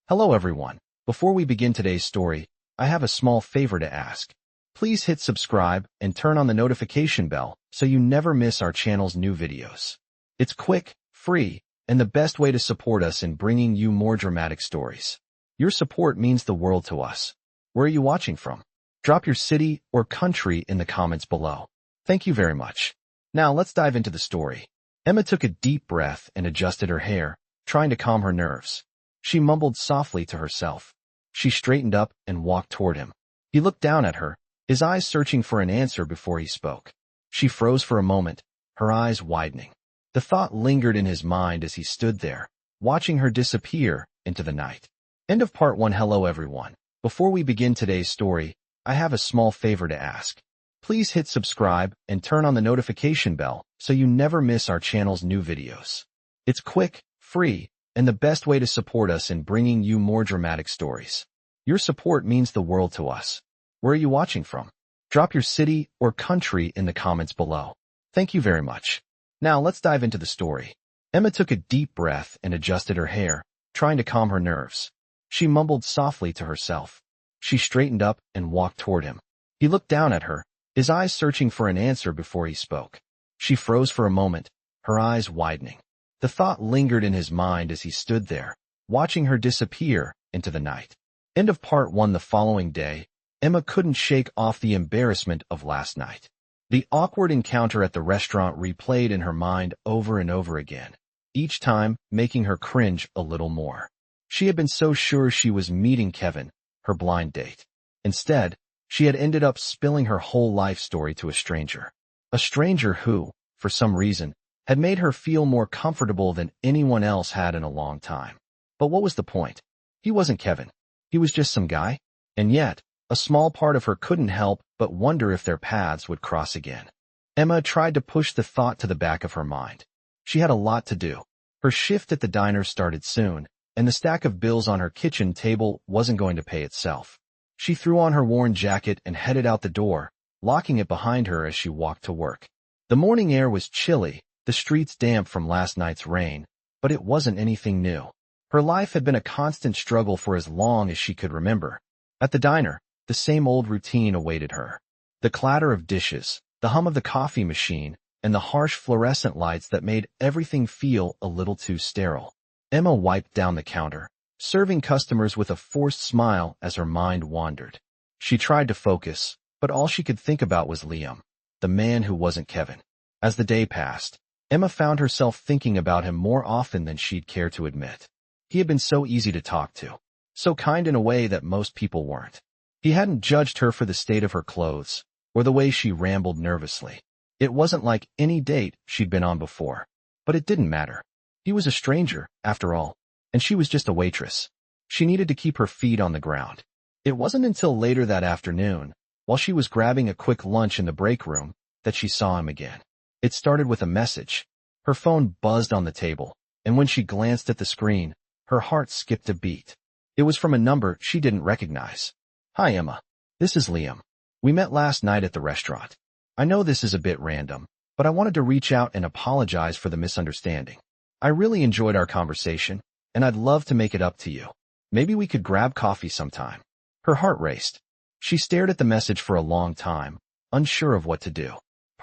Hello everyone. Before we begin today's story, I have a small favor to ask. Please hit subscribe and turn on the notification bell so you never miss our channel's new videos. It's quick, free, and the best way to support us in bringing you more dramatic stories. Your support means the world to us. Where are you watching from? Drop your city or country in the comments below. Thank you very much. Now let's dive into the story. Emma took a deep breath and adjusted her hair, trying to calm her nerves. She mumbled softly to herself. She straightened up and walked toward him. He looked down at her, his eyes searching for an answer before he spoke. She froze for a moment, her eyes widening. The thought lingered in his mind as he stood there, watching her disappear into the night. End of part 1. Hello everyone. Before we begin today's story, I have a small favor to ask. Please hit subscribe and turn on the notification bell so you never miss our channel's new videos. It's quick, free, and the best way to support us in bringing you more dramatic stories. Your support means the world to us. Where are you watching from? Drop your city or country in the comments below. Thank you very much. Now let's dive into the story. Emma took a deep breath and adjusted her hair, trying to calm her nerves. She mumbled softly to herself. She straightened up and walked toward him. He looked down at her, his eyes searching for an answer before he spoke. She froze for a moment, her eyes widening. The thought lingered in his mind as he stood there, watching her disappear into the night. End of part 1. The following day, Emma couldn't shake off the embarrassment of last night. The awkward encounter at the restaurant replayed in her mind over and over again, each time making her cringe a little more. She had been so sure she was meeting Kevin, her blind date. Instead, she had ended up spilling her whole life story to a stranger. A stranger who, for some reason, had made her feel more comfortable than anyone else had in a long time. But what was the point? He wasn't Kevin. He was just some guy. And yet, a small part of her couldn't help but wonder if their paths would cross again. Emma tried to push the thought to the back of her mind. She had a lot to do. Her shift at the diner started soon, and the stack of bills on her kitchen table wasn't going to pay itself. She threw on her worn jacket and headed out the door, locking it behind her as she walked to work. The morning air was chilly, the streets damp from last night's rain, but it wasn't anything new. Her life had been a constant struggle for as long as she could remember. At the diner, the same old routine awaited her. The clatter of dishes, the hum of the coffee machine, and the harsh fluorescent lights that made everything feel a little too sterile. Emma wiped down the counter, serving customers with a forced smile as her mind wandered. She tried to focus, but all she could think about was Liam, the man who wasn't Kevin. As the day passed, Emma found herself thinking about him more often than she'd care to admit. He had been so easy to talk to, so kind in a way that most people weren't. He hadn't judged her for the state of her clothes, or the way she rambled nervously. It wasn't like any date she'd been on before, but it didn't matter. He was a stranger, after all, and she was just a waitress. She needed to keep her feet on the ground. It wasn't until later that afternoon, while she was grabbing a quick lunch in the break room, that she saw him again. It started with a message. Her phone buzzed on the table, and when she glanced at the screen, her heart skipped a beat. It was from a number she didn't recognize. Hi Emma. This is Liam. We met last night at the restaurant. I know this is a bit random, but I wanted to reach out and apologize for the misunderstanding. I really enjoyed our conversation, and I'd love to make it up to you. Maybe we could grab coffee sometime. Her heart raced. She stared at the message for a long time, unsure of what to do.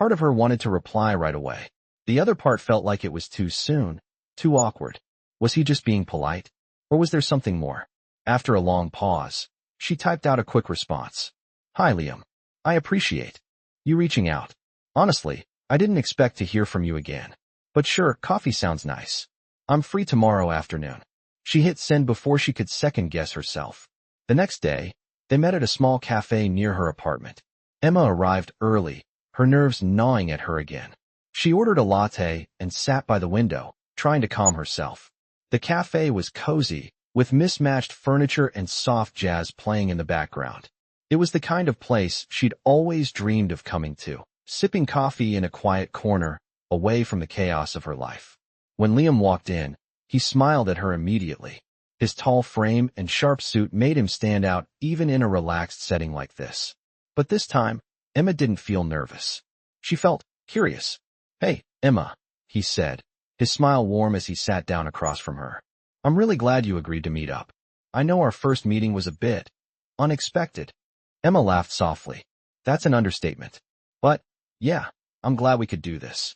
Part of her wanted to reply right away. The other part felt like it was too soon, too awkward. Was he just being polite? Or was there something more? After a long pause, she typed out a quick response. Hi Liam. I appreciate you reaching out. Honestly, I didn't expect to hear from you again. But sure, coffee sounds nice. I'm free tomorrow afternoon. She hit send before she could second-guess herself. The next day, they met at a small cafe near her apartment. Emma arrived early, her nerves gnawing at her again. She ordered a latte and sat by the window, trying to calm herself. The cafe was cozy, with mismatched furniture and soft jazz playing in the background. It was the kind of place she'd always dreamed of coming to, sipping coffee in a quiet corner, away from the chaos of her life. When Liam walked in, he smiled at her immediately. His tall frame and sharp suit made him stand out even in a relaxed setting like this. But this time, Emma didn't feel nervous. She felt curious. Hey, Emma, he said, his smile warm as he sat down across from her. I'm really glad you agreed to meet up. I know our first meeting was a bit unexpected. Emma laughed softly. That's an understatement. But, yeah, I'm glad we could do this.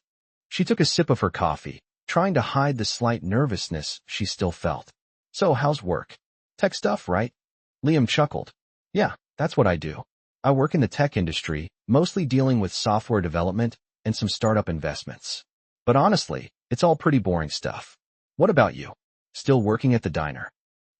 She took a sip of her coffee, trying to hide the slight nervousness she still felt. So, how's work? Tech stuff, right? Liam chuckled. Yeah, that's what I do. I work in the tech industry, mostly dealing with software development and some startup investments. But honestly, it's all pretty boring stuff. What about you? Still working at the diner?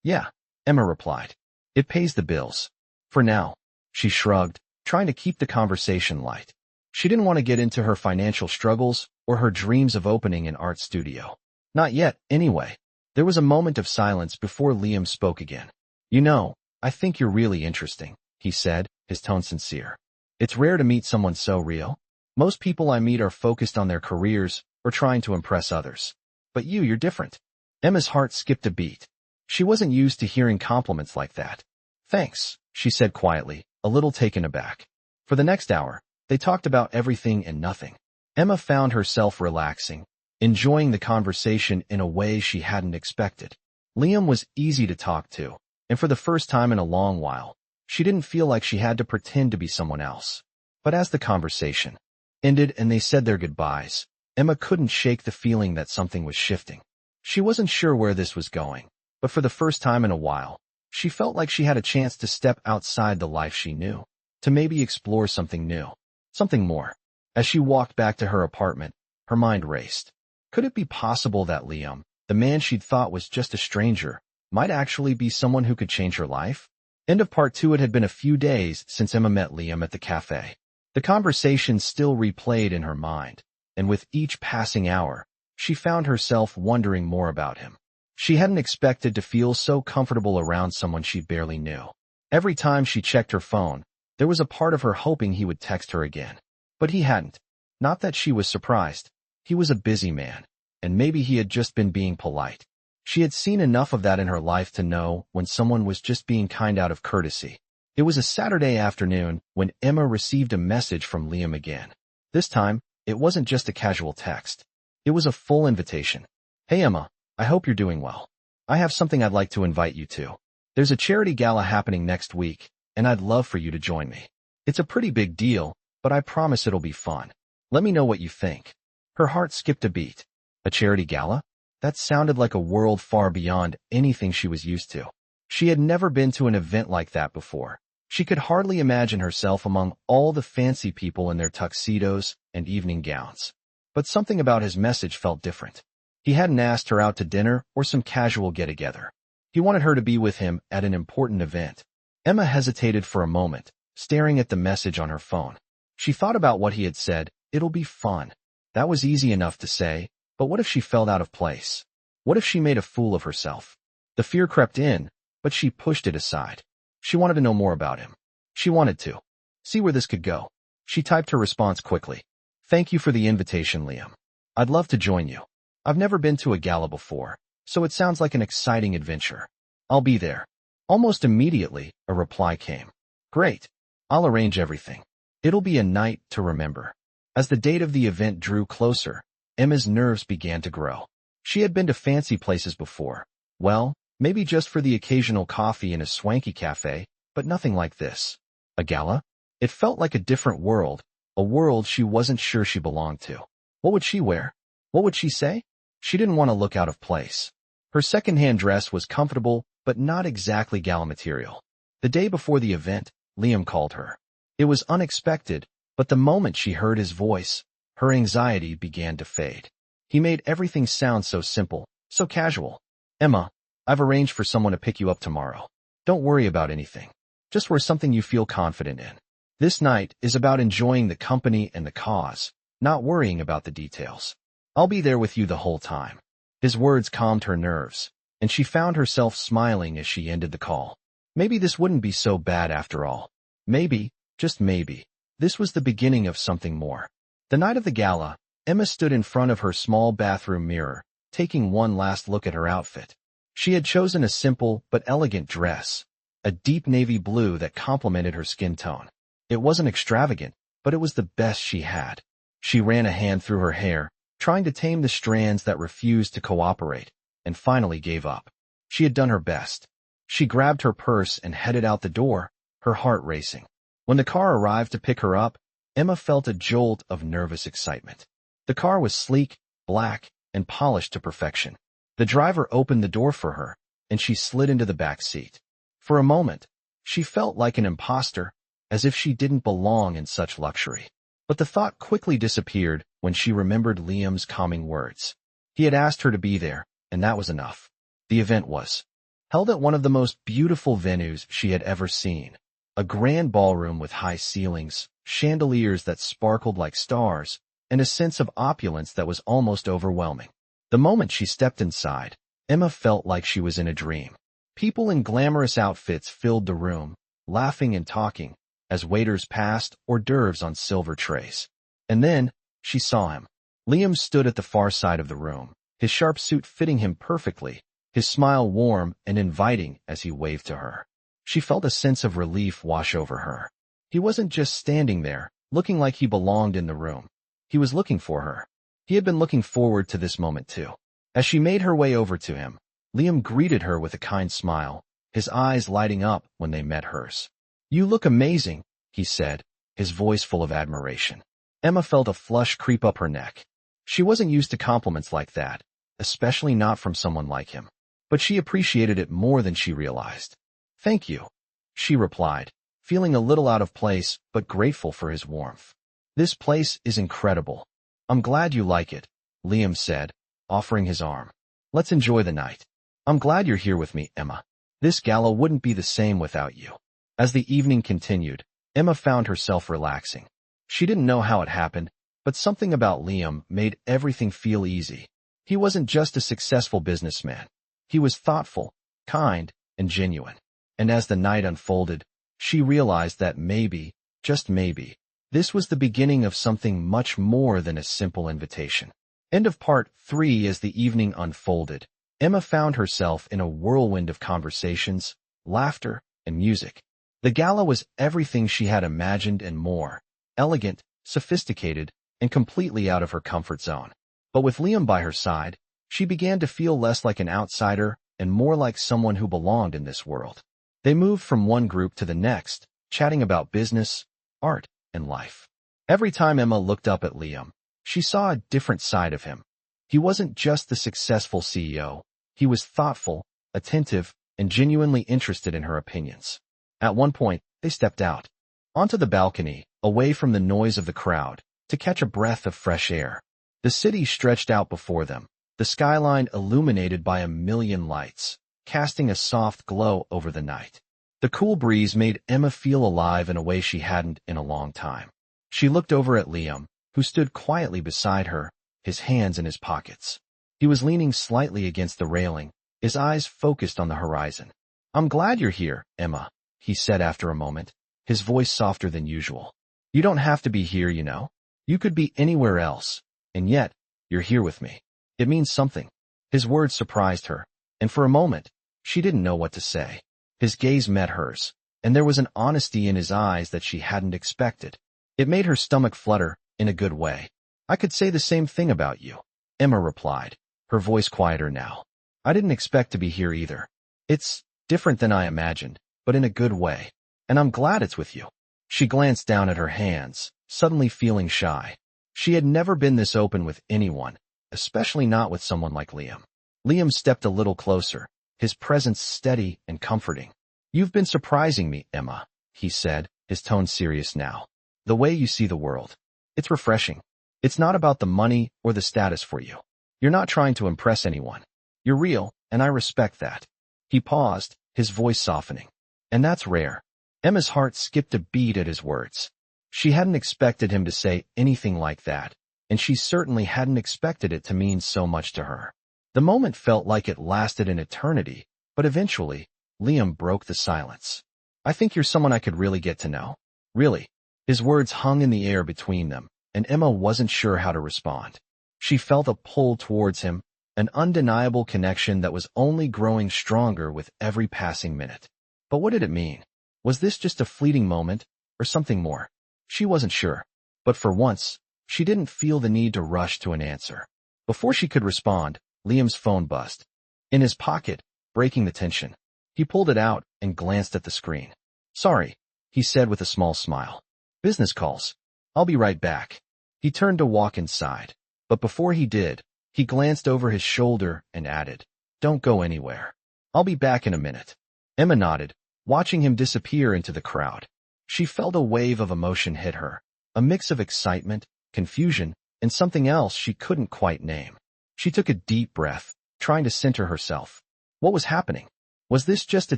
Yeah, Emma replied. It pays the bills. For now. She shrugged, trying to keep the conversation light. She didn't want to get into her financial struggles or her dreams of opening an art studio. Not yet, anyway. There was a moment of silence before Liam spoke again. You know, I think you're really interesting, he said, his tone sincere. It's rare to meet someone so real. Most people I meet are focused on their careers or trying to impress others. But you're different. Emma's heart skipped a beat. She wasn't used to hearing compliments like that. Thanks, she said quietly, a little taken aback. For the next hour, they talked about everything and nothing. Emma found herself relaxing, enjoying the conversation in a way she hadn't expected. Liam was easy to talk to, and for the first time in a long while, she didn't feel like she had to pretend to be someone else. But as the conversation ended and they said their goodbyes, Emma couldn't shake the feeling that something was shifting. She wasn't sure where this was going, but for the first time in a while, she felt like she had a chance to step outside the life she knew, to maybe explore something new, something more. As she walked back to her apartment, her mind raced. Could it be possible that Liam, the man she'd thought was just a stranger, might actually be someone who could change her life? End of part 2. It had been a few days since Emma met Liam at the cafe. The conversation still replayed in her mind, and with each passing hour, she found herself wondering more about him. She hadn't expected to feel so comfortable around someone she barely knew. Every time she checked her phone, there was a part of her hoping he would text her again. But he hadn't. Not that she was surprised. He was a busy man, and maybe he had just been being polite. She had seen enough of that in her life to know when someone was just being kind out of courtesy. It was a Saturday afternoon when Emma received a message from Liam again. This time, it wasn't just a casual text. It was a full invitation. Hey Emma, I hope you're doing well. I have something I'd like to invite you to. There's a charity gala happening next week, and I'd love for you to join me. It's a pretty big deal, but I promise it'll be fun. Let me know what you think. Her heart skipped a beat. A charity gala? That sounded like a world far beyond anything she was used to. She had never been to an event like that before. She could hardly imagine herself among all the fancy people in their tuxedos and evening gowns. But something about his message felt different. He hadn't asked her out to dinner or some casual get-together. He wanted her to be with him at an important event. Emma hesitated for a moment, staring at the message on her phone. She thought about what he had said. It'll be fun. That was easy enough to say, but what if she felt out of place? What if she made a fool of herself? The fear crept in, but she pushed it aside. She wanted to know more about him. She wanted to see where this could go. She typed her response quickly. Thank you for the invitation, Liam. I'd love to join you. I've never been to a gala before, so it sounds like an exciting adventure. I'll be there. Almost immediately, a reply came. Great. I'll arrange everything. It'll be a night to remember. As the date of the event drew closer, Emma's nerves began to grow. She had been to fancy places before. Well, maybe just for the occasional coffee in a swanky cafe, but nothing like this. A gala? It felt like a different world, a world she wasn't sure she belonged to. What would she wear? What would she say? She didn't want to look out of place. Her second-hand dress was comfortable, but not exactly gala material. The day before the event, Liam called her. It was unexpected, but the moment she heard his voice, her anxiety began to fade. He made everything sound so simple, so casual. Emma, I've arranged for someone to pick you up tomorrow. Don't worry about anything. Just wear something you feel confident in. This night is about enjoying the company and the cause, not worrying about the details. I'll be there with you the whole time. His words calmed her nerves, and she found herself smiling as she ended the call. Maybe this wouldn't be so bad after all. Maybe, just maybe, this was the beginning of something more. The night of the gala, Emma stood in front of her small bathroom mirror, taking one last look at her outfit. She had chosen a simple but elegant dress, a deep navy blue that complemented her skin tone. It wasn't extravagant, but it was the best she had. She ran a hand through her hair, trying to tame the strands that refused to cooperate, and finally gave up. She had done her best. She grabbed her purse and headed out the door, her heart racing. When the car arrived to pick her up, Emma felt a jolt of nervous excitement. The car was sleek, black, and polished to perfection. The driver opened the door for her, and she slid into the back seat. For a moment, she felt like an imposter, as if she didn't belong in such luxury. But the thought quickly disappeared when she remembered Liam's calming words. He had asked her to be there, and that was enough. The event was held at one of the most beautiful venues she had ever seen. A grand ballroom with high ceilings, chandeliers that sparkled like stars, and a sense of opulence that was almost overwhelming. The moment she stepped inside, Emma felt like she was in a dream. People in glamorous outfits filled the room, laughing and talking, as waiters passed hors d'oeuvres on silver trays. And then, she saw him. Liam stood at the far side of the room, his sharp suit fitting him perfectly, his smile warm and inviting as he waved to her. She felt a sense of relief wash over her. He wasn't just standing there, looking like he belonged in the room. He was looking for her. He had been looking forward to this moment too. As she made her way over to him, Liam greeted her with a kind smile, his eyes lighting up when they met hers. "You look amazing," he said, his voice full of admiration. Emma felt a flush creep up her neck. She wasn't used to compliments like that, especially not from someone like him. But she appreciated it more than she realized. "Thank you," she replied, feeling a little out of place but grateful for his warmth. "This place is incredible. I'm glad you like it," Liam said, offering his arm. "Let's enjoy the night. I'm glad you're here with me, Emma. This gala wouldn't be the same without you." As the evening continued, Emma found herself relaxing. She didn't know how it happened, but something about Liam made everything feel easy. He wasn't just a successful businessman. He was thoughtful, kind, and genuine. And as the night unfolded, she realized that maybe, just maybe, this was the beginning of something much more than a simple invitation. End of part 3. As the evening unfolded, Emma found herself in a whirlwind of conversations, laughter, and music. The gala was everything she had imagined and more, elegant, sophisticated, and completely out of her comfort zone. But with Liam by her side, she began to feel less like an outsider and more like someone who belonged in this world. They moved from one group to the next, chatting about business, art, and life. Every time Emma looked up at Liam, she saw a different side of him. He wasn't just the successful CEO. He was thoughtful, attentive, and genuinely interested in her opinions. At one point, they stepped out onto the balcony, away from the noise of the crowd, to catch a breath of fresh air. The city stretched out before them, the skyline illuminated by a million lights, casting a soft glow over the night. The cool breeze made Emma feel alive in a way she hadn't in a long time. She looked over at Liam, who stood quietly beside her, his hands in his pockets. He was leaning slightly against the railing, his eyes focused on the horizon. "I'm glad you're here, Emma," he said after a moment, his voice softer than usual. "You don't have to be here, you know. You could be anywhere else, and yet, you're here with me. It means something." His words surprised her, and for a moment, she didn't know what to say. His gaze met hers, and there was an honesty in his eyes that she hadn't expected. It made her stomach flutter, in a good way. "I could say the same thing about you," Emma replied, her voice quieter now. "I didn't expect to be here either. It's different than I imagined, but in a good way. And I'm glad it's with you." She glanced down at her hands, suddenly feeling shy. She had never been this open with anyone, especially not with someone like Liam. Liam stepped a little closer, his presence steady and comforting. "You've been surprising me, Emma," he said, his tone serious now. "The way you see the world. It's refreshing. It's not about the money or the status for you. You're not trying to impress anyone. You're real, and I respect that." He paused, his voice softening. "And that's rare." Emma's heart skipped a beat at his words. She hadn't expected him to say anything like that, and she certainly hadn't expected it to mean so much to her. The moment felt like it lasted an eternity, but eventually, Liam broke the silence. "I think you're someone I could really get to know. Really." His words hung in the air between them, and Emma wasn't sure how to respond. She felt a pull towards him, an undeniable connection that was only growing stronger with every passing minute. But what did it mean? Was this just a fleeting moment, or something more? She wasn't sure. But for once, she didn't feel the need to rush to an answer. Before she could respond, Liam's phone buzzed. In his pocket, breaking the tension. He pulled it out and glanced at the screen. "Sorry," he said with a small smile. "Business calls. I'll be right back." He turned to walk inside, but before he did, he glanced over his shoulder and added, "Don't go anywhere. I'll be back in a minute." Emma nodded, watching him disappear into the crowd. She felt a wave of emotion hit her, a mix of excitement, confusion, and something else she couldn't quite name. She took a deep breath, trying to center herself. What was happening? Was this just a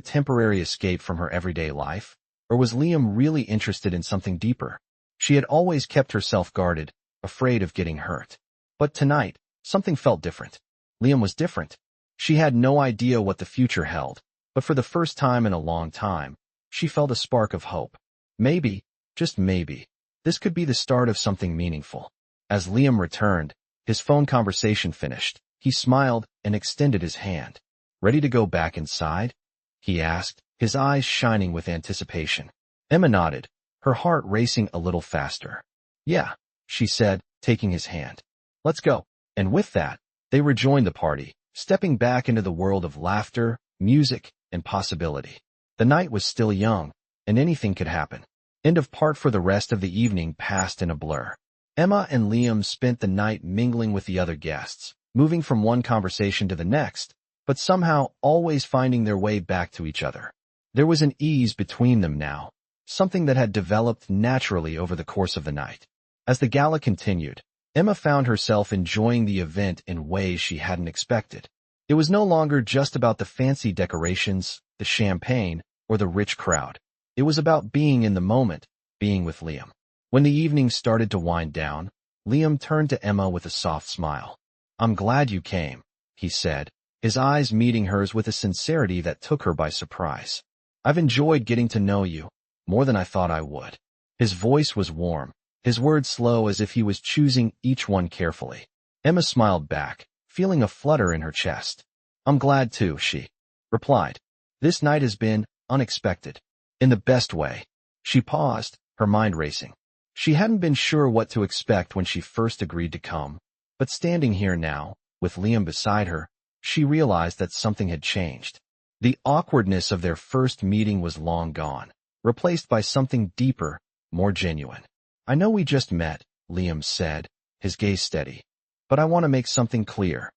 temporary escape from her everyday life? Or was Liam really interested in something deeper? She had always kept herself guarded, afraid of getting hurt. But tonight, something felt different. Liam was different. She had no idea what the future held, but for the first time in a long time, she felt a spark of hope. Maybe, just maybe, this could be the start of something meaningful. As Liam returned, his phone conversation finished. He smiled and extended his hand. "Ready to go back inside?" he asked, his eyes shining with anticipation. Emma nodded, her heart racing a little faster. "Yeah," she said, taking his hand. "Let's go." And with that, they rejoined the party, stepping back into the world of laughter, music, and possibility. The night was still young, and anything could happen. End of part. For the rest of the evening passed in a blur. Emma and Liam spent the night mingling with the other guests, moving from one conversation to the next, but somehow always finding their way back to each other. There was an ease between them now, something that had developed naturally over the course of the night. As the gala continued, Emma found herself enjoying the event in ways she hadn't expected. It was no longer just about the fancy decorations, the champagne, or the rich crowd. It was about being in the moment, being with Liam. When the evening started to wind down, Liam turned to Emma with a soft smile. "I'm glad you came," he said, his eyes meeting hers with a sincerity that took her by surprise. "I've enjoyed getting to know you, more than I thought I would." His voice was warm, his words slow as if he was choosing each one carefully. Emma smiled back, feeling a flutter in her chest. "I'm glad too," she replied. "This night has been unexpected. In the best way." She paused, her mind racing. She hadn't been sure what to expect when she first agreed to come, but standing here now, with Liam beside her, she realized that something had changed. The awkwardness of their first meeting was long gone, replaced by something deeper, more genuine. "I know we just met," Liam said, his gaze steady, "but I want to make something clear."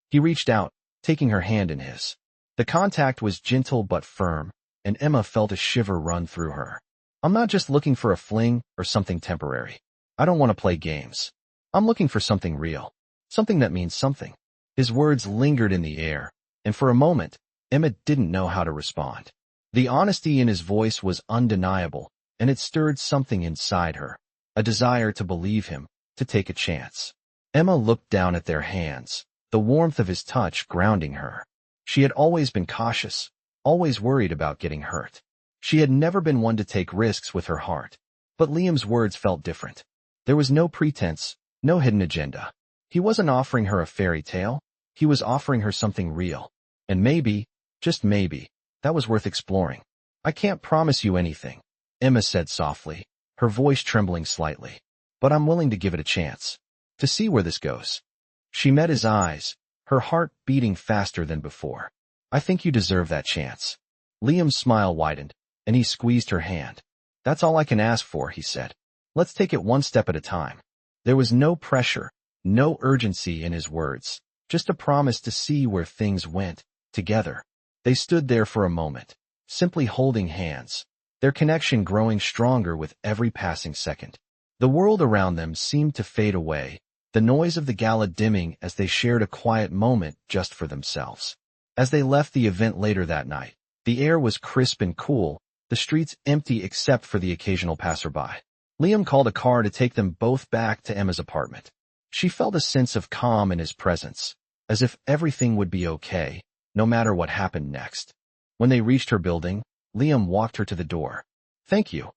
He reached out, taking her hand in his. The contact was gentle but firm, and Emma felt a shiver run through her. "I'm not just looking for a fling or something temporary. I don't want to play games. I'm looking for something real, something that means something." His words lingered in the air, and for a moment, Emma didn't know how to respond. The honesty in his voice was undeniable, and it stirred something inside her, a desire to believe him, to take a chance. Emma looked down at their hands, the warmth of his touch grounding her. She had always been cautious, always worried about getting hurt. She had never been one to take risks with her heart. But Liam's words felt different. There was no pretense, no hidden agenda. He wasn't offering her a fairy tale. He was offering her something real. And maybe, just maybe, that was worth exploring. "I can't promise you anything," Emma said softly, her voice trembling slightly. "But I'm willing to give it a chance. To see where this goes." She met his eyes, her heart beating faster than before. "I think you deserve that chance." Liam's smile widened, and he squeezed her hand. "That's all I can ask for," he said. "Let's take it one step at a time." There was no pressure, no urgency in his words, just a promise to see where things went, together. They stood there for a moment, simply holding hands, their connection growing stronger with every passing second. The world around them seemed to fade away, the noise of the gala dimming as they shared a quiet moment just for themselves. As they left the event later that night, the air was crisp and cool, the streets empty except for the occasional passerby. Liam called a car to take them both back to Emma's apartment. She felt a sense of calm in his presence, as if everything would be okay, no matter what happened next. When they reached her building, Liam walked her to the door. "Thank you,"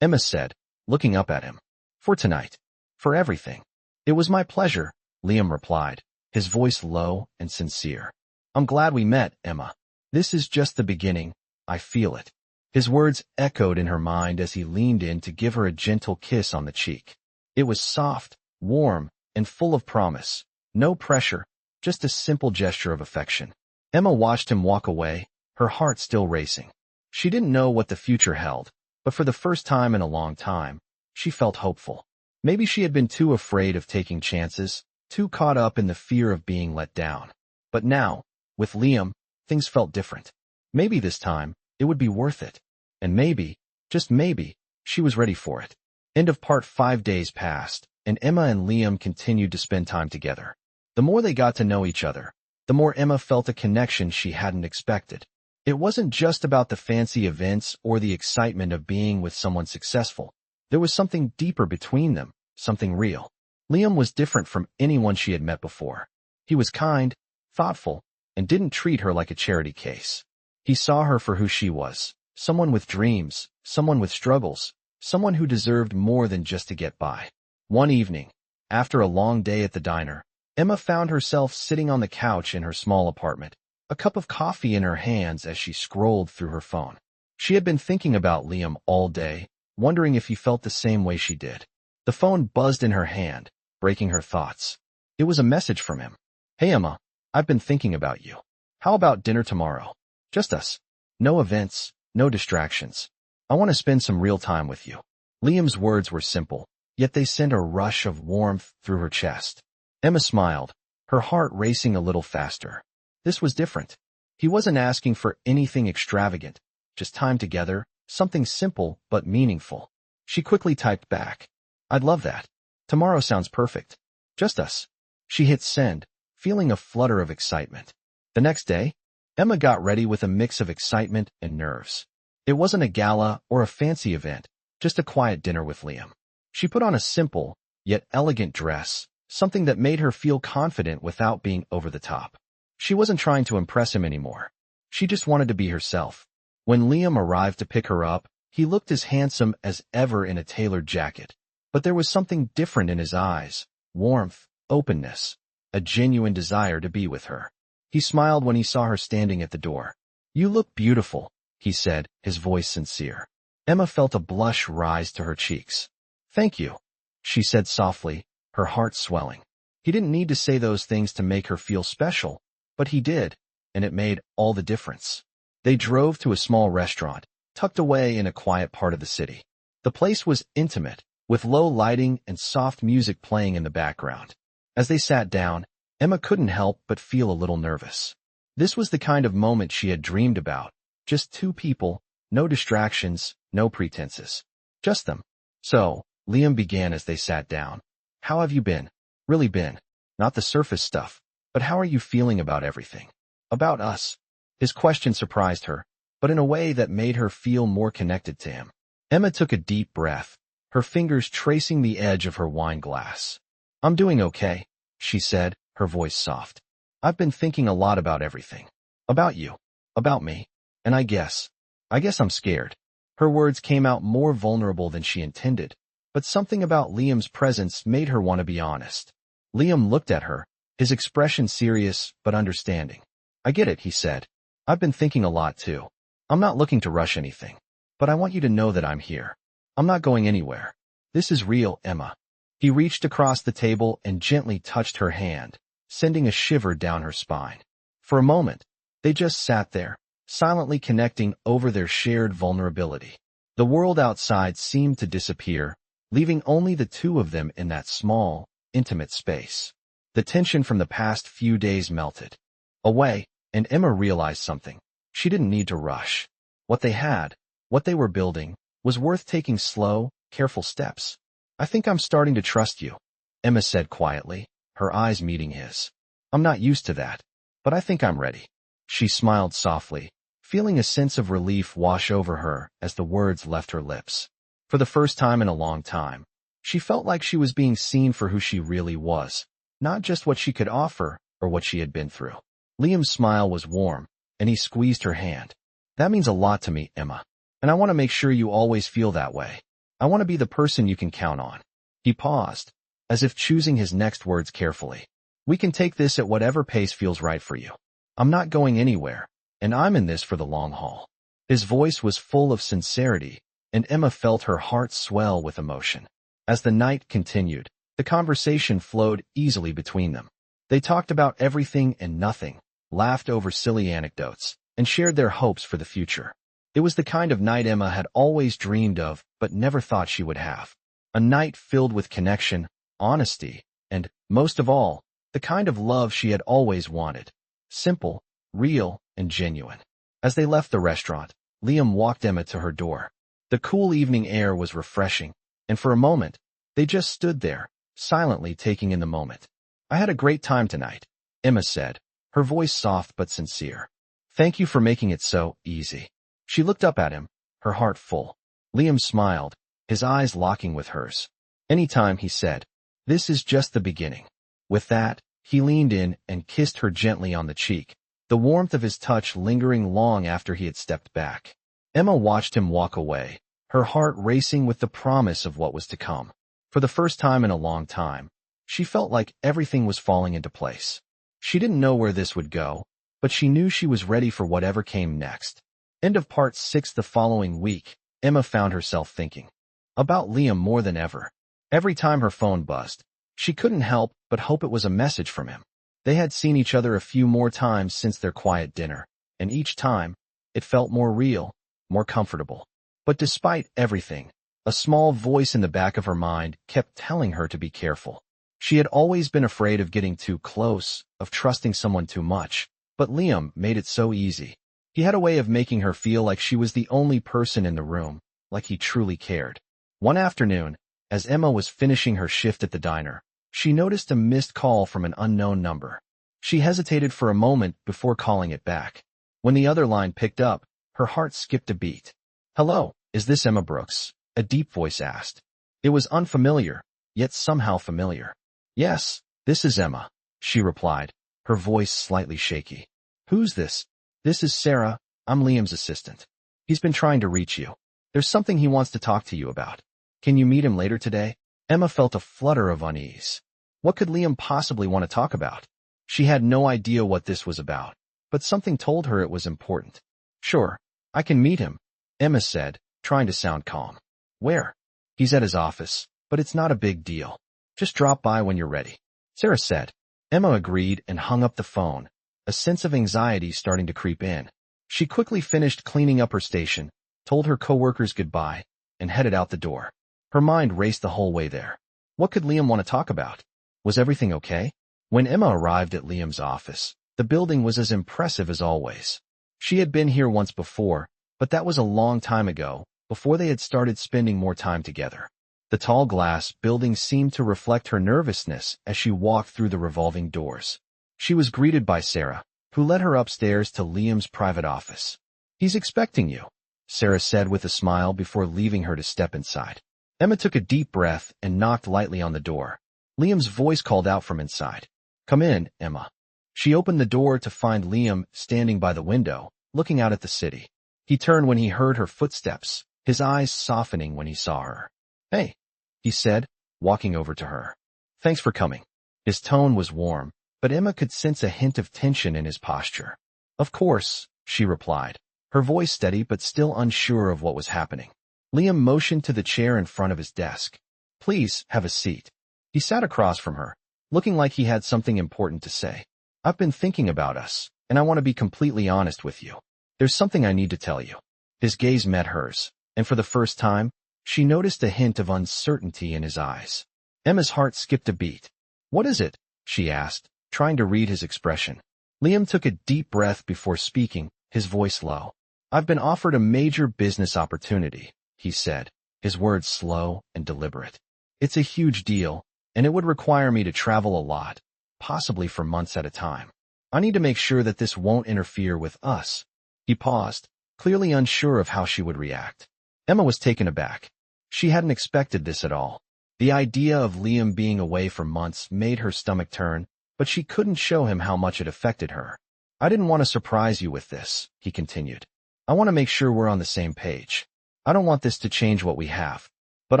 Emma said, looking up at him. "For tonight. For everything." "It was my pleasure," Liam replied, his voice low and sincere. "I'm glad we met, Emma. This is just the beginning, I feel it." His words echoed in her mind as he leaned in to give her a gentle kiss on the cheek. It was soft, warm, and full of promise. No pressure, just a simple gesture of affection. Emma watched him walk away, her heart still racing. She didn't know what the future held, but for the first time in a long time, she felt hopeful. Maybe she had been too afraid of taking chances, too caught up in the fear of being let down. But now, with Liam, things felt different. Maybe this time, it would be worth it. And maybe, just maybe, she was ready for it. End of part. 5 days passed, and Emma and Liam continued to spend time together. The more they got to know each other, the more Emma felt a connection she hadn't expected. It wasn't just about the fancy events or the excitement of being with someone successful. There was something deeper between them, something real. Liam was different from anyone she had met before. He was kind, thoughtful, and didn't treat her like a charity case. He saw her for who she was, someone with dreams, someone with struggles, someone who deserved more than just to get by. One evening, after a long day at the diner, Emma found herself sitting on the couch in her small apartment, a cup of coffee in her hands as she scrolled through her phone. She had been thinking about Liam all day, wondering if he felt the same way she did. The phone buzzed in her hand, breaking her thoughts. It was a message from him. "Hey Emma, I've been thinking about you. How about dinner tomorrow? Just us. No events, no distractions. I want to spend some real time with you." Liam's words were simple, yet they sent a rush of warmth through her chest. Emma smiled, her heart racing a little faster. This was different. He wasn't asking for anything extravagant, just time together, something simple but meaningful. She quickly typed back, "I'd love that. Tomorrow sounds perfect. Just us." She hit send, feeling a flutter of excitement. The next day, Emma got ready with a mix of excitement and nerves. It wasn't a gala or a fancy event, just a quiet dinner with Liam. She put on a simple, yet elegant dress, something that made her feel confident without being over the top. She wasn't trying to impress him anymore. She just wanted to be herself. When Liam arrived to pick her up, he looked as handsome as ever in a tailored jacket. But there was something different in his eyes, warmth, openness, a genuine desire to be with her. He smiled when he saw her standing at the door. "You look beautiful," he said, his voice sincere. Emma felt a blush rise to her cheeks. "Thank you," she said softly, her heart swelling. He didn't need to say those things to make her feel special, but he did, and it made all the difference. They drove to a small restaurant, tucked away in a quiet part of the city. The place was intimate, with low lighting and soft music playing in the background. As they sat down, Emma couldn't help but feel a little nervous. This was the kind of moment she had dreamed about. Just two people, no distractions, no pretenses. Just them. "So," Liam began as they sat down, "how have you been? Really been? Not the surface stuff, but how are you feeling about everything? About us?" His question surprised her, but in a way that made her feel more connected to him. Emma took a deep breath, her fingers tracing the edge of her wine glass. "I'm doing okay," she said, her voice soft. "I've been thinking a lot about everything. About you. About me. And I guess I'm scared." Her words came out more vulnerable than she intended, but something about Liam's presence made her want to be honest. Liam looked at her, his expression serious but understanding. "I get it," he said. "I've been thinking a lot too. I'm not looking to rush anything, but I want you to know that I'm here. I'm not going anywhere. This is real, Emma." He reached across the table and gently touched her hand, sending a shiver down her spine. For a moment, they just sat there, silently connecting over their shared vulnerability. The world outside seemed to disappear, leaving only the two of them in that small, intimate space. The tension from the past few days melted away, and Emma realized something. She didn't need to rush. What they had, what they were building, was worth taking slow, careful steps. "I think I'm starting to trust you," Emma said quietly, her eyes meeting his. "I'm not used to that, but I think I'm ready." She smiled softly, feeling a sense of relief wash over her as the words left her lips. For the first time in a long time, she felt like she was being seen for who she really was, not just what she could offer or what she had been through. Liam's smile was warm, and he squeezed her hand. "That means a lot to me, Emma, and I want to make sure you always feel that way. I want to be the person you can count on." He paused, as if choosing his next words carefully. "We can take this at whatever pace feels right for you. I'm not going anywhere, and I'm in this for the long haul." His voice was full of sincerity, and Emma felt her heart swell with emotion. As the night continued, the conversation flowed easily between them. They talked about everything and nothing, laughed over silly anecdotes, and shared their hopes for the future. It was the kind of night Emma had always dreamed of but never thought she would have. A night filled with connection, honesty, and, most of all, the kind of love she had always wanted. Simple, real, and genuine. As they left the restaurant, Liam walked Emma to her door. The cool evening air was refreshing, and for a moment, they just stood there, silently taking in the moment. "I had a great time tonight," Emma said, her voice soft but sincere. "Thank you for making it so easy." She looked up at him, her heart full. Liam smiled, his eyes locking with hers. "Anytime," he said. "This is just the beginning." With that, he leaned in and kissed her gently on the cheek, the warmth of his touch lingering long after he had stepped back. Emma watched him walk away, her heart racing with the promise of what was to come. For the first time in a long time, she felt like everything was falling into place. She didn't know where this would go, but she knew she was ready for whatever came next. End of part 6. The following week, Emma found herself thinking about Liam more than ever. Every time her phone buzzed, she couldn't help but hope it was a message from him. They had seen each other a few more times since their quiet dinner, and each time, it felt more real, more comfortable. But despite everything, a small voice in the back of her mind kept telling her to be careful. She had always been afraid of getting too close, of trusting someone too much, but Liam made it so easy. He had a way of making her feel like she was the only person in the room, like he truly cared. One afternoon, as Emma was finishing her shift at the diner, she noticed a missed call from an unknown number. She hesitated for a moment before calling it back. When the other line picked up, her heart skipped a beat. "Hello, is this Emma Brooks?" a deep voice asked. It was unfamiliar, yet somehow familiar. "Yes, this is Emma," she replied, her voice slightly shaky. "Who's this?" "This is Sarah, I'm Liam's assistant. He's been trying to reach you. There's something he wants to talk to you about. Can you meet him later today?" Emma felt a flutter of unease. What could Liam possibly want to talk about? She had no idea what this was about, but something told her it was important. "Sure, I can meet him," Emma said, trying to sound calm. "Where?" "He's at his office, but it's not a big deal. Just drop by when you're ready," Sarah said. Emma agreed and hung up the phone, a sense of anxiety starting to creep in. She quickly finished cleaning up her station, told her coworkers goodbye, and headed out the door. Her mind raced the whole way there. What could Liam want to talk about? Was everything okay? When Emma arrived at Liam's office, the building was as impressive as always. She had been here once before, but that was a long time ago, before they had started spending more time together. The tall glass building seemed to reflect her nervousness as she walked through the revolving doors. She was greeted by Sarah, who led her upstairs to Liam's private office. "He's expecting you," Sarah said with a smile before leaving her to step inside. Emma took a deep breath and knocked lightly on the door. Liam's voice called out from inside. "Come in, Emma." She opened the door to find Liam standing by the window, looking out at the city. He turned when he heard her footsteps, his eyes softening when he saw her. "Hey," he said, walking over to her. "Thanks for coming." His tone was warm, but Emma could sense a hint of tension in his posture. "Of course," she replied, her voice steady but still unsure of what was happening. Liam motioned to the chair in front of his desk. "Please, have a seat." He sat across from her, looking like he had something important to say. "I've been thinking about us, and I want to be completely honest with you. There's something I need to tell you." His gaze met hers, and for the first time, she noticed a hint of uncertainty in his eyes. Emma's heart skipped a beat. "What is it?" she asked, trying to read his expression. Liam took a deep breath before speaking, his voice low. "I've been offered a major business opportunity," he said, his words slow and deliberate. "It's a huge deal, and it would require me to travel a lot, possibly for months at a time. I need to make sure that this won't interfere with us." He paused, clearly unsure of how she would react. Emma was taken aback. She hadn't expected this at all. The idea of Liam being away for months made her stomach turn, but she couldn't show him how much it affected her. "I didn't want to surprise you with this," he continued. "I want to make sure we're on the same page. I don't want this to change what we have, but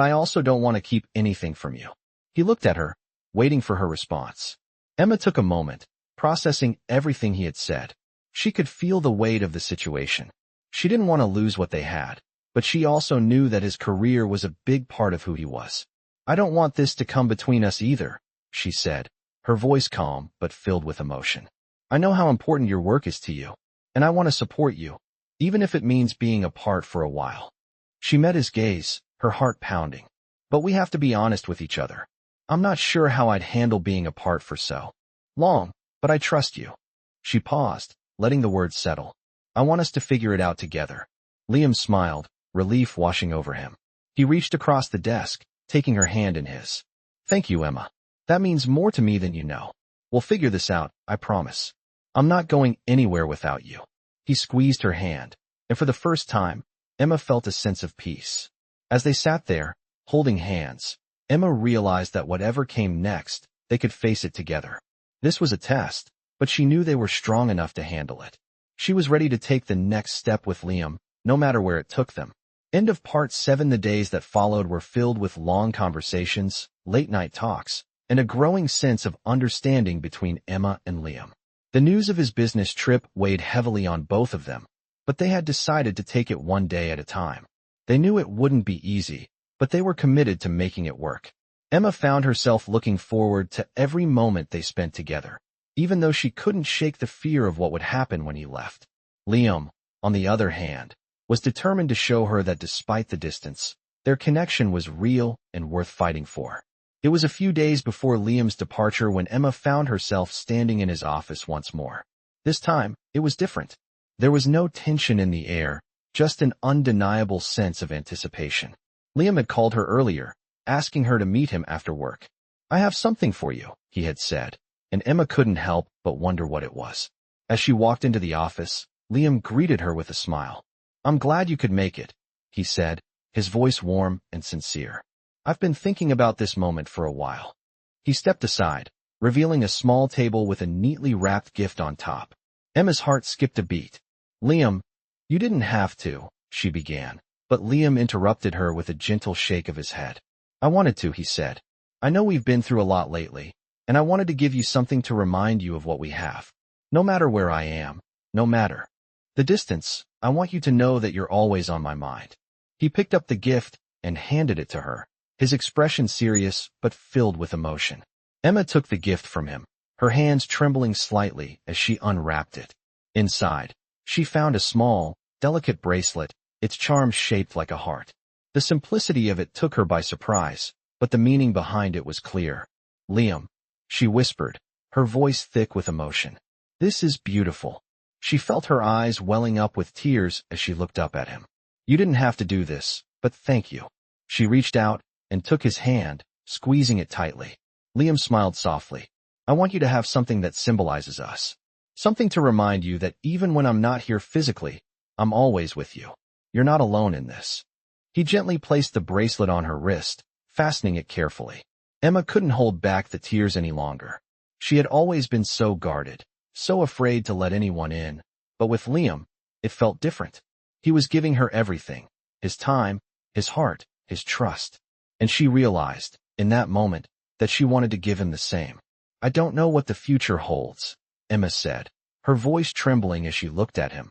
I also don't want to keep anything from you." He looked at her, waiting for her response. Emma took a moment, processing everything he had said. She could feel the weight of the situation. She didn't want to lose what they had, but she also knew that his career was a big part of who he was. "I don't want this to come between us either," she said, her voice calm but filled with emotion. "I know how important your work is to you. and I want to support you, even if it means being apart for a while. She met his gaze, her heart pounding. But we have to be honest with each other. I'm not sure how I'd handle being apart for so long, but I trust you. She paused, letting the words settle. I want us to figure it out together. Liam smiled, relief washing over him. He reached across the desk, taking her hand in his. Thank you, Emma. That means more to me than you know. We'll figure this out, I promise. I'm not going anywhere without you. He squeezed her hand, and for the first time, Emma felt a sense of peace. As they sat there, holding hands, Emma realized that whatever came next, they could face it together. This was a test, but she knew they were strong enough to handle it. She was ready to take the next step with Liam, no matter where it took them. End of part 7. The days that followed were filled with long conversations, late-night talks, and a growing sense of understanding between Emma and Liam. The news of his business trip weighed heavily on both of them, but they had decided to take it one day at a time. They knew it wouldn't be easy, but they were committed to making it work. Emma found herself looking forward to every moment they spent together, even though she couldn't shake the fear of what would happen when he left. Liam, on the other hand, was determined to show her that despite the distance, their connection was real and worth fighting for. It was a few days before Liam's departure when Emma found herself standing in his office once more. This time, it was different. There was no tension in the air, just an undeniable sense of anticipation. Liam had called her earlier, asking her to meet him after work. I have something for you, he had said, and Emma couldn't help but wonder what it was. As she walked into the office, Liam greeted her with a smile. I'm glad you could make it, he said, his voice warm and sincere. I've been thinking about this moment for a while. He stepped aside, revealing a small table with a neatly wrapped gift on top. Emma's heart skipped a beat. Liam, you didn't have to, she began, but Liam interrupted her with a gentle shake of his head. I wanted to, he said. I know we've been through a lot lately, and I wanted to give you something to remind you of what we have. No matter where I am, no matter the distance, I want you to know that you're always on my mind. He picked up the gift and handed it to her, his expression serious but filled with emotion. Emma took the gift from him, her hands trembling slightly as she unwrapped it. Inside, she found a small, delicate bracelet, its charm shaped like a heart. The simplicity of it took her by surprise, but the meaning behind it was clear. Liam, she whispered, her voice thick with emotion. This is beautiful. She felt her eyes welling up with tears as she looked up at him. You didn't have to do this, but thank you. She reached out and took his hand, squeezing it tightly. Liam smiled softly. I want you to have something that symbolizes us. Something to remind you that even when I'm not here physically, I'm always with you. You're not alone in this. He gently placed the bracelet on her wrist, fastening it carefully. Emma couldn't hold back the tears any longer. She had always been so guarded, so afraid to let anyone in, but with Liam, it felt different. He was giving her everything, his time, his heart, his trust. And she realized, in that moment, that she wanted to give him the same. I don't know what the future holds, Emma said, her voice trembling as she looked at him.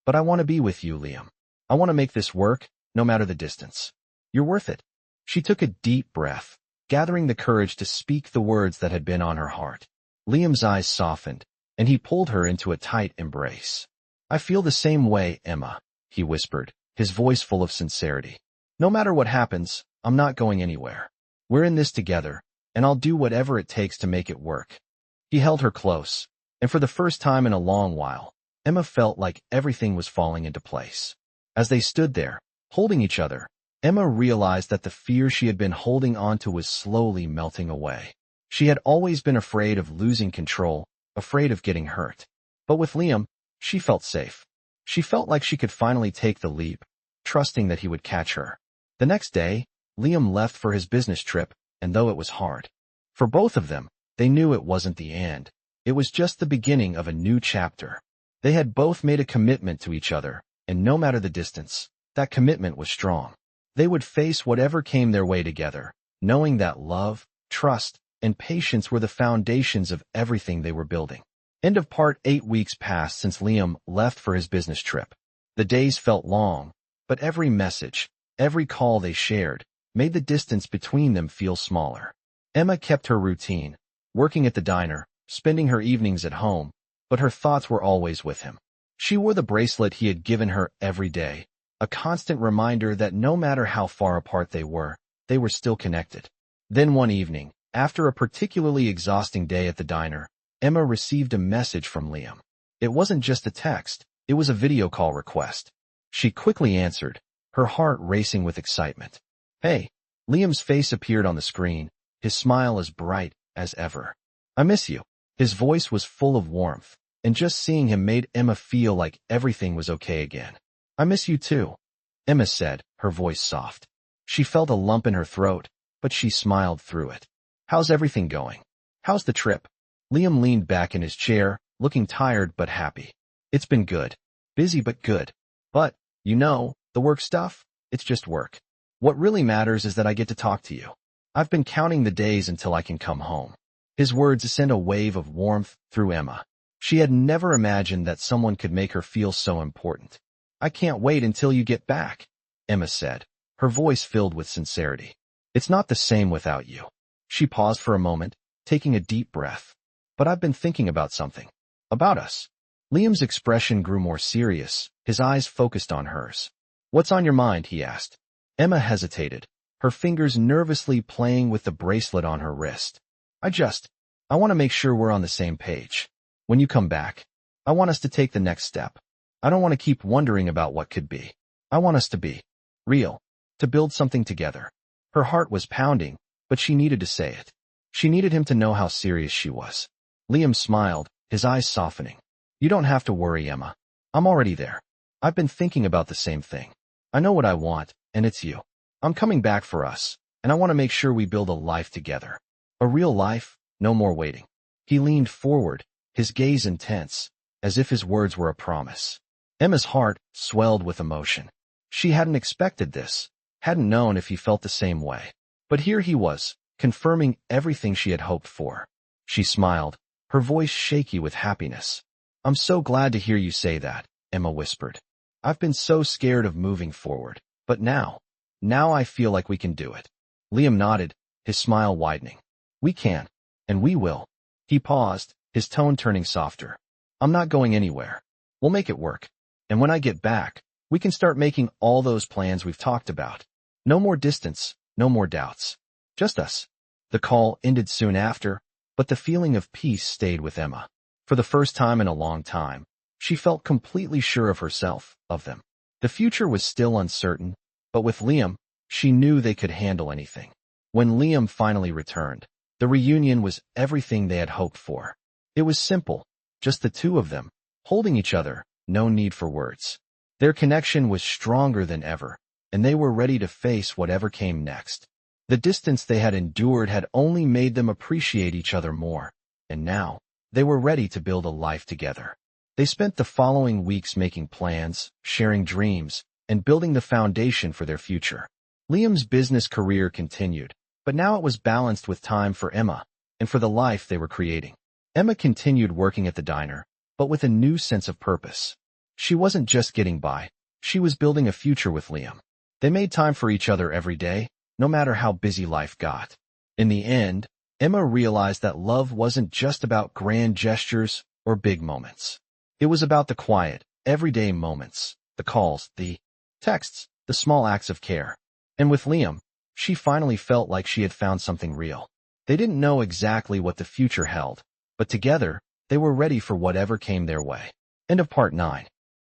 But I want to be with you, Liam. I want to make this work, no matter the distance. You're worth it. She took a deep breath, gathering the courage to speak the words that had been on her heart. Liam's eyes softened, and he pulled her into a tight embrace. I feel the same way, Emma, he whispered, his voice full of sincerity. No matter what happens, I'm not going anywhere. We're in this together, and I'll do whatever it takes to make it work. He held her close, and for the first time in a long while, Emma felt like everything was falling into place. As they stood there, holding each other, Emma realized that the fear she had been holding onto was slowly melting away. She had always been afraid of losing control, afraid of getting hurt. But with Liam, she felt safe. She felt like she could finally take the leap, trusting that he would catch her. The next day, Liam left for his business trip, and though it was hard for both of them, they knew it wasn't the end. It was just the beginning of a new chapter. They had both made a commitment to each other, and no matter the distance, that commitment was strong. They would face whatever came their way together, knowing that love, trust, and patience were the foundations of everything they were building. End of part 8. Weeks passed since Liam left for his business trip. The days felt long, but every message, every call they shared, made the distance between them feel smaller. Emma kept her routine, working at the diner, spending her evenings at home, but her thoughts were always with him. She wore the bracelet he had given her every day, a constant reminder that no matter how far apart they were still connected. Then one evening, after a particularly exhausting day at the diner, Emma received a message from Liam. It wasn't just a text, it was a video call request. She quickly answered, her heart racing with excitement. "Hey." Liam's face appeared on the screen, his smile as bright as ever. "I miss you." His voice was full of warmth, and just seeing him made Emma feel like everything was okay again. "I miss you too," Emma said, her voice soft. She felt a lump in her throat, but she smiled through it. "How's everything going? How's the trip?" Liam leaned back in his chair, looking tired but happy. "It's been good. Busy but good. But, the work stuff, it's just work. What really matters is that I get to talk to you. I've been counting the days until I can come home." His words sent a wave of warmth through Emma. She had never imagined that someone could make her feel so important. "I can't wait until you get back," Emma said, her voice filled with sincerity. "It's not the same without you." She paused for a moment, taking a deep breath. "But I've been thinking about something. About us." Liam's expression grew more serious, his eyes focused on hers. "What's on your mind?" he asked. Emma hesitated, her fingers nervously playing with the bracelet on her wrist. I want to make sure we're on the same page. When you come back, I want us to take the next step. I don't want to keep wondering about what could be. I want us to be real, to build something together." Her heart was pounding, but she needed to say it. She needed him to know how serious she was. Liam smiled, his eyes softening. "You don't have to worry, Emma. I'm already there. I've been thinking about the same thing. I know what I want, and it's you. I'm coming back for us, and I want to make sure we build a life together. A real life, no more waiting." He leaned forward, his gaze intense, as if his words were a promise. Emma's heart swelled with emotion. She hadn't expected this, hadn't known if he felt the same way. But here he was, confirming everything she had hoped for. She smiled, her voice shaky with happiness. "I'm so glad to hear you say that," Emma whispered. "I've been so scared of moving forward, but now I feel like we can do it." Liam nodded, his smile widening. "We can, and we will." He paused, his tone turning softer. "I'm not going anywhere. We'll make it work. And when I get back, we can start making all those plans we've talked about. No more distance, no more doubts. Just us." The call ended soon after, but the feeling of peace stayed with Emma. For the first time in a long time, she felt completely sure of herself, of them. The future was still uncertain, but with Liam, she knew they could handle anything. When Liam finally returned, the reunion was everything they had hoped for. It was simple, just the two of them, holding each other, no need for words. Their connection was stronger than ever, and they were ready to face whatever came next. The distance they had endured had only made them appreciate each other more, and now, they were ready to build a life together. They spent the following weeks making plans, sharing dreams, and building the foundation for their future. Liam's business career continued, but now it was balanced with time for Emma, and for the life they were creating. Emma continued working at the diner, but with a new sense of purpose. She wasn't just getting by, she was building a future with Liam. They made time for each other every day, no matter how busy life got. In the end, Emma realized that love wasn't just about grand gestures or big moments. It was about the quiet, everyday moments, the calls, the texts, the small acts of care. And with Liam, she finally felt like she had found something real. They didn't know exactly what the future held, but together, they were ready for whatever came their way. End of part 9.